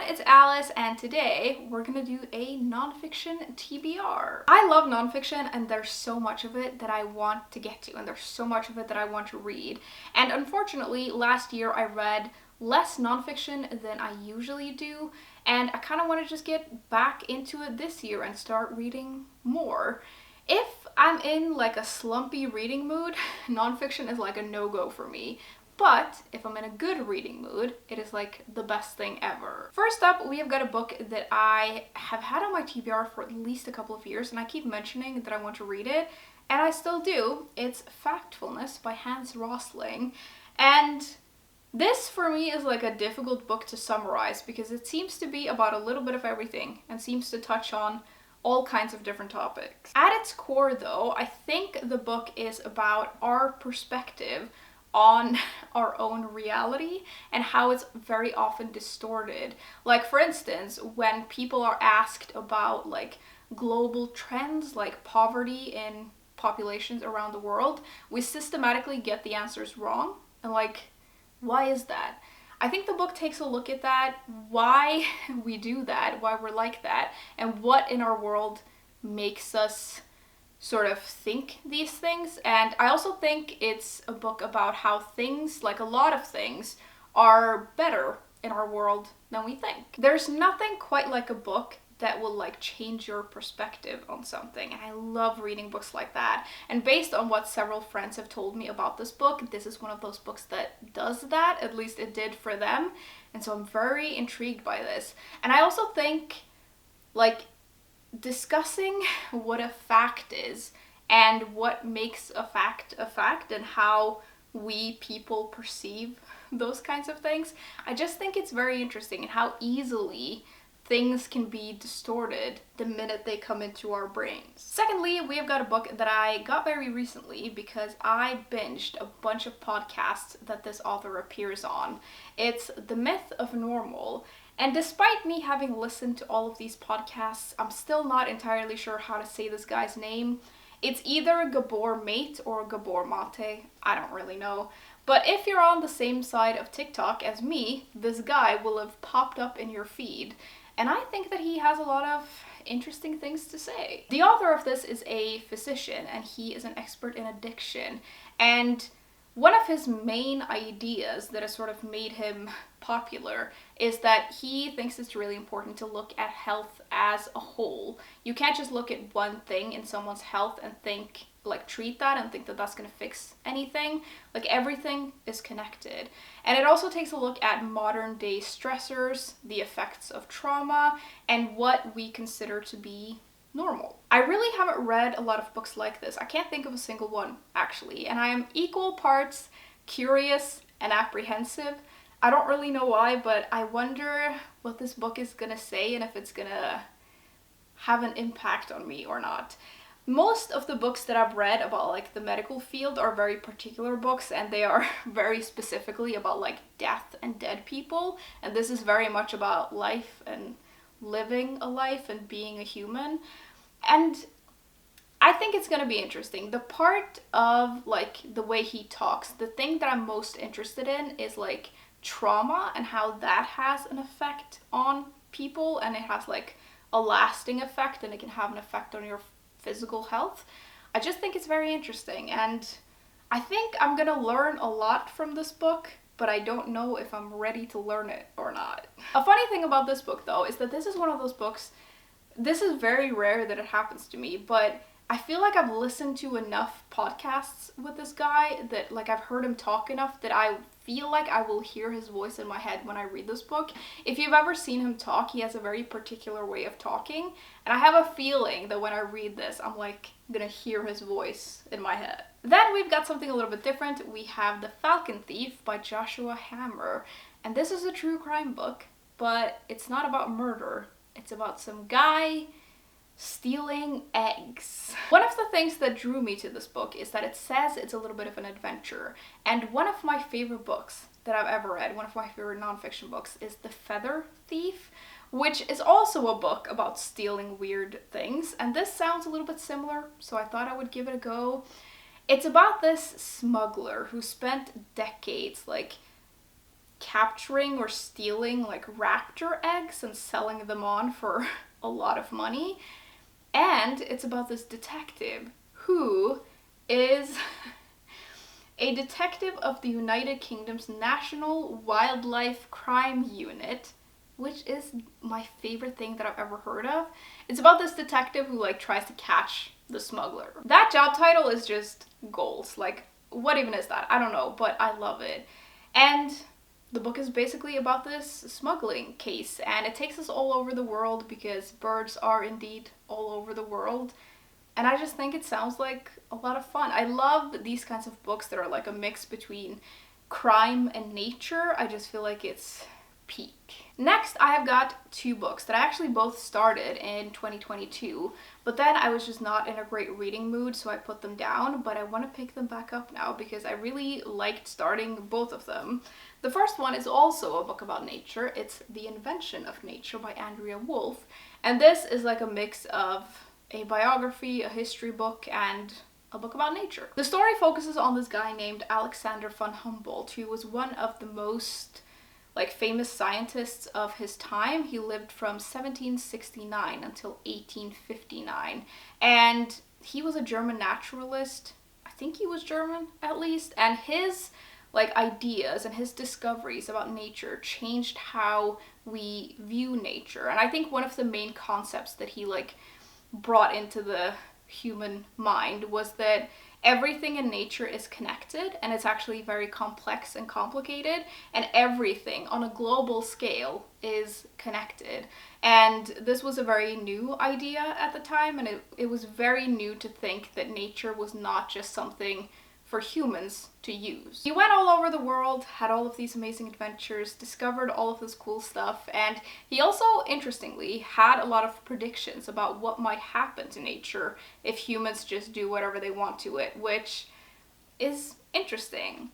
it's Alice, and today we're gonna do a nonfiction TBR. I love nonfiction, and there's so much of it that I want to get to, and there's so much of it that I want to read. And unfortunately, last year I read less nonfiction than I usually do, and I kind of want to just get back into it this year and start reading more. If I'm in like a slumpy reading mood, nonfiction is like a no-go for me. But if I'm in a good reading mood, it is like the best thing ever. First up, we have got a book that I have had on my TBR for at least a couple of years, and I keep mentioning that I want to read it, and I still do. It's Factfulness by Hans Rosling. And this for me is like a difficult book to summarize because it seems to be about a little bit of everything and seems to touch on all kinds of different topics. At its core though, I think the book is about our perspective on our own reality and how it's very often distorted. Like for instance, when people are asked about like global trends like poverty in populations around the world, we systematically get the answers wrong. And like, why is that? I think the book takes a look at that, why we do that, why we're like that, and what in our world makes us sort of think these things. And I also think it's a book about how things, like a lot of things, are better in our world than we think. There's nothing quite like a book that will like change your perspective on something, and I love reading books like that. And based on what several friends have told me about this book, this is one of those books that does that, at least it did for them, and so I'm very intrigued by this. And I also think like discussing what a fact is and what makes a fact and how we people perceive those kinds of things, I just think it's very interesting and how easily things can be distorted the minute they come into our brains. Secondly, we have got a book that I got very recently because I binged a bunch of podcasts that this author appears on. It's The Myth of Normal. And despite me having listened to all of these podcasts, I'm still not entirely sure how to say this guy's name. It's either Gabor Mate or Gabor Mate, I don't really know. But if you're on the same side of TikTok as me, this guy will have popped up in your feed. And I think that he has a lot of interesting things to say. The author of this is a physician, and he is an expert in addiction. And one of his main ideas that has sort of made him popular is that he thinks it's really important to look at health as a whole. You can't just look at one thing in someone's health and think, like treat that and think that that's gonna fix anything. Like everything is connected. And it also takes a look at modern day stressors, the effects of trauma, and what we consider to be normal. I really haven't read a lot of books like this. I can't think of a single one, actually, and I am equal parts curious and apprehensive. I don't really know why, but I wonder what this book is gonna say and if it's gonna have an impact on me or not. Most of the books that I've read about like the medical field are very particular books, and they are very specifically about like death and dead people, and this is very much about life and living a life and being a human. And I think it's gonna be interesting. The part of like the way he talks, the thing that I'm most interested in is like trauma and how that has an effect on people, and it has like a lasting effect, and it can have an effect on your physical health. I just think it's very interesting, and I think I'm gonna learn a lot from this book, but I don't know if I'm ready to learn it or not. A funny thing about this book though is that this is one of those books, this is very rare that it happens to me, but I feel like I've listened to enough podcasts with this guy that like I've heard him talk enough that I feel like I will hear his voice in my head when I read this book. If you've ever seen him talk, he has a very particular way of talking, and I have a feeling that when I read this, I'm like gonna hear his voice in my head. Then we've got something a little bit different. We have The Falcon Thief by Joshua Hammer, and this is a true crime book, but it's not about murder. It's about some guy stealing eggs. One of the things that drew me to this book is that it says it's a little bit of an adventure, and one of my favorite books that I've ever read, one of my favorite nonfiction books, is The Feather Thief, which is also a book about stealing weird things, and this sounds a little bit similar, so I thought I would give it a go. It's about this smuggler who spent decades like capturing or stealing like raptor eggs and selling them on for a lot of money. And it's about this detective who is a detective of the United Kingdom's National Wildlife Crime Unit, which is my favorite thing that I've ever heard of. It's about this detective who like tries to catch the smuggler. That job title is just goals. Like, what even is that? I don't know, but I love it. And the book is basically about this smuggling case, and it takes us all over the world because birds are indeed all over the world. And I just think it sounds like a lot of fun. I love these kinds of books that are like a mix between crime and nature. I just feel like it's peak. Next, I have got two books that I actually both started in 2022, but then I was just not in a great reading mood, so I put them down, but I want to pick them back up now because I really liked starting both of them. The first one is also a book about nature. It's The Invention of Nature by Andrea Wolf, and this is like a mix of a biography, a history book, and a book about nature. The story focuses on this guy named Alexander von Humboldt, who was one of the most like famous scientists of his time. He lived from 1769 until 1859, and he was a German naturalist. I think he was German at least, and his like ideas and his discoveries about nature changed how we view nature. And I think one of the main concepts that he like brought into the human mind was that everything in nature is connected, and it's actually very complex and complicated, and everything on a global scale is connected. And this was a very new idea at the time, and it was very new to think that nature was not just something for humans to use. He went all over the world, had all of these amazing adventures, discovered all of this cool stuff, and he also, interestingly, had a lot of predictions about what might happen to nature if humans just do whatever they want to it, which is interesting.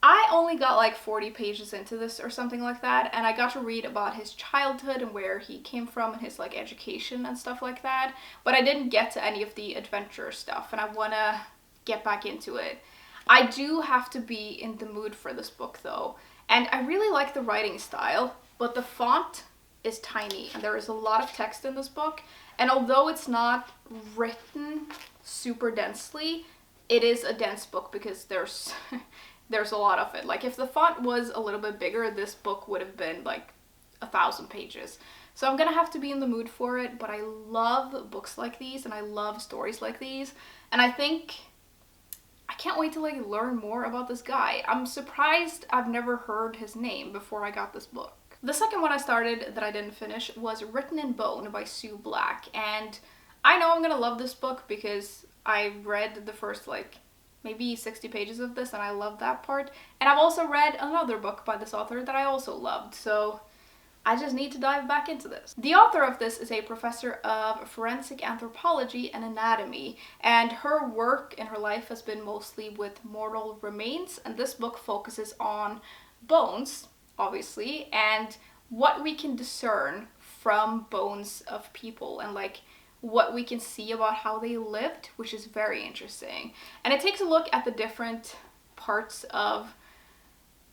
I only got like 40 pages into this or something like that, and I got to read about his childhood and where he came from and his like education and stuff like that, but I didn't get to any of the adventure stuff, and I wanna get back into it. I do have to be in the mood for this book though, and I really like the writing style, but the font is tiny and there is a lot of text in this book, and although it's not written super densely, it is a dense book because there's there's a lot of it. Like if the font was a little bit bigger, this book would have been like 1,000 pages. So I'm gonna have to be in the mood for it, but I love books like these and I love stories like these, and I can't wait to like learn more about this guy. I'm surprised I've never heard his name before I got this book. The second one I started that I didn't finish was Written in Bone by Sue Black, and I know I'm gonna love this book because I read the first like maybe 60 pages of this and I love that part, and I've also read another book by this author that I also loved, so I just need to dive back into this. The author of this is a professor of forensic anthropology and anatomy, and her work in her life has been mostly with mortal remains, and this book focuses on bones, obviously, and what we can discern from bones of people and like what we can see about how they lived, which is very interesting. And it takes a look at the different parts of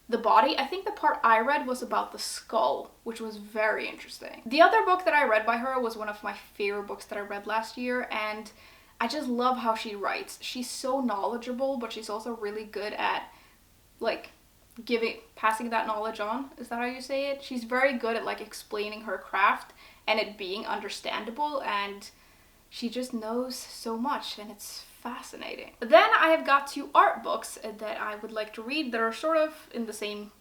the body. I think the part I read was about the skull, which was very interesting. The other book that I read by her was one of my favorite books that I read last year, and I just love how she writes. She's so knowledgeable, but she's also really good at like passing that knowledge on. Is that how you say it? She's very good at like explaining her craft and it being understandable, and she just knows so much, and it's fascinating. Then I have got two art books that I would like to read that are sort of in the same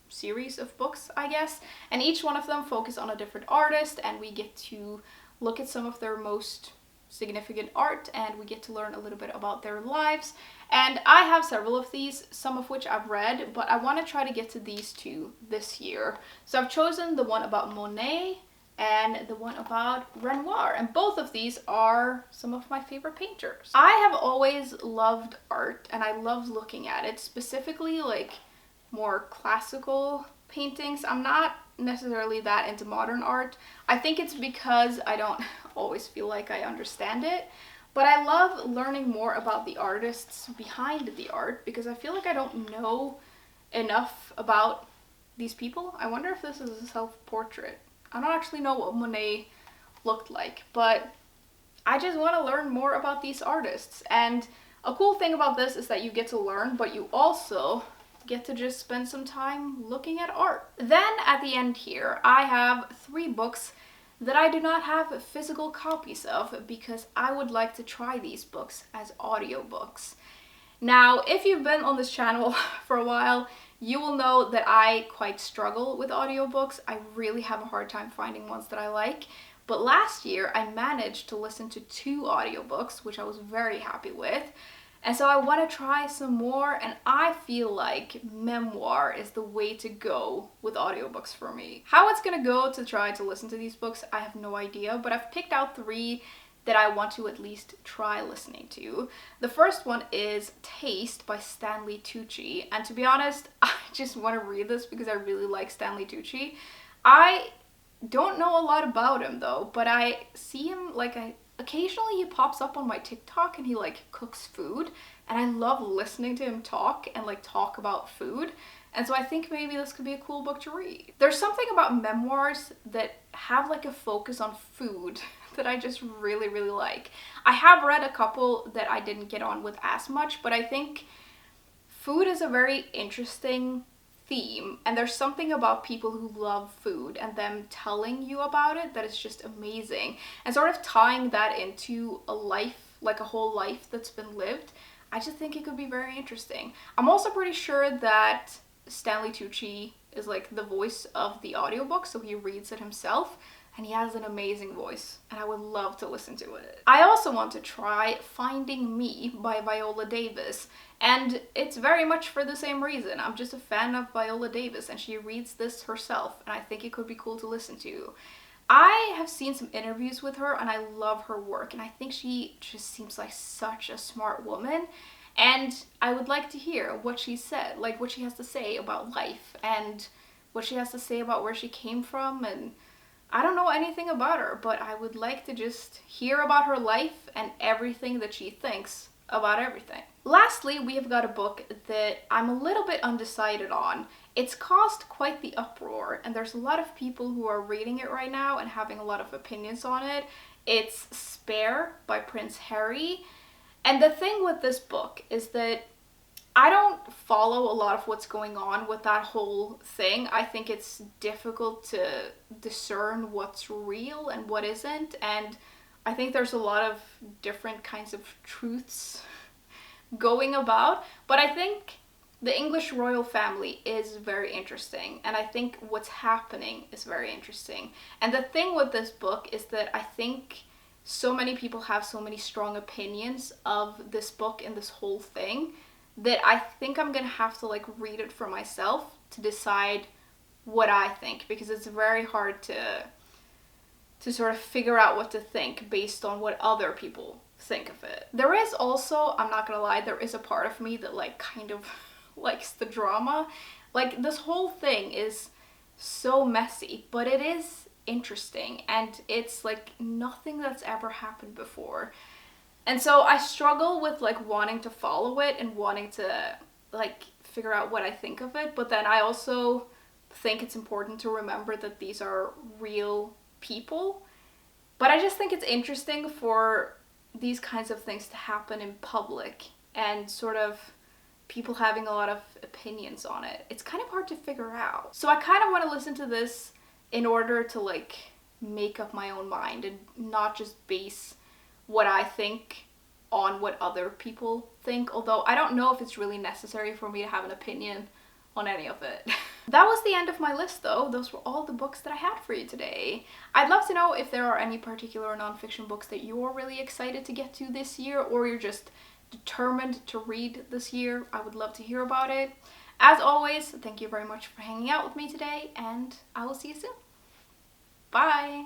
series of books, I guess, and each one of them focus on a different artist, and we get to look at some of their most significant art, and we get to learn a little bit about their lives. And I have several of these, some of which I've read, but I want to try to get to these two this year. So I've chosen the one about Monet and the one about Renoir, and both of these are some of my favorite painters. I have always loved art, and I love looking at it, specifically like more classical paintings. I'm not necessarily that into modern art. I think it's because I don't always feel like I understand it, but I love learning more about the artists behind the art because I feel like I don't know enough about these people. I wonder if this is a self-portrait. I don't actually know what Monet looked like, but I just want to learn more about these artists. And a cool thing about this is that you get to learn, but you also get to just spend some time looking at art. Then at the end here, I have 3 books that I do not have physical copies of because I would like to try these books as audiobooks. Now, if you've been on this channel for a while, you will know that I quite struggle with audiobooks. I really have a hard time finding ones that I like. But last year, I managed to listen to 2 audiobooks, which I was very happy with. And so I want to try some more, and I feel like memoir is the way to go with audiobooks for me. How it's gonna go to try to listen to these books, I have no idea, but I've picked out 3 that I want to at least try listening to. The first one is Taste by Stanley Tucci, and to be honest, I just want to read this because I really like Stanley Tucci. I don't know a lot about him though, but I see him occasionally he pops up on my TikTok and he like cooks food, and I love listening to him talk and like talk about food. And so I think maybe this could be a cool book to read. There's something about memoirs that have like a focus on food that I just really, really like. I have read a couple that I didn't get on with as much, but I think food is a very interesting theme, and there's something about people who love food and them telling you about it that is just amazing, and sort of tying that into a life, like a whole life that's been lived. I just think it could be very interesting. I'm also pretty sure that Stanley Tucci is like the voice of the audiobook, so he reads it himself, and he has an amazing voice, and I would love to listen to it. I also want to try Finding Me by Viola Davis, and it's very much for the same reason. I'm just a fan of Viola Davis, and she reads this herself, and I think it could be cool to listen to. I have seen some interviews with her, and I love her work, and I think she just seems like such a smart woman, and I would like to hear what she said, like what she has to say about life, and what she has to say about where she came from, and I don't know anything about her, but I would like to just hear about her life and everything that she thinks about everything. Lastly, we have got a book that I'm a little bit undecided on. It's caused quite the uproar, and there's a lot of people who are reading it right now and having a lot of opinions on it. It's Spare by Prince Harry. And the thing with this book is that I don't follow a lot of what's going on with that whole thing. I think it's difficult to discern what's real and what isn't, and I think there's a lot of different kinds of truths going about, but I think the English royal family is very interesting, and I think what's happening is very interesting. And the thing with this book is that I think so many people have so many strong opinions of this book and this whole thing that I think I'm gonna have to like read it for myself to decide what I think, because it's very hard to sort of figure out what to think based on what other people think of it. There is also, I'm not gonna lie, there is a part of me that like kind of likes the drama. Like this whole thing is so messy, but it is interesting, and it's like nothing that's ever happened before. And so I struggle with like wanting to follow it and wanting to like figure out what I think of it, but then I also think it's important to remember that these are real people. But I just think it's interesting for these kinds of things to happen in public and sort of people having a lot of opinions on it. It's kind of hard to figure out. So I kind of want to listen to this in order to like make up my own mind and not just base what I think on what other people think, although I don't know if it's really necessary for me to have an opinion on any of it. That was the end of my list though. Those were all the books that I had for you today. I'd love to know if there are any particular nonfiction books that you're really excited to get to this year, or you're just determined to read this year. I would love to hear about it. As always, thank you very much for hanging out with me today, and I will see you soon. Bye!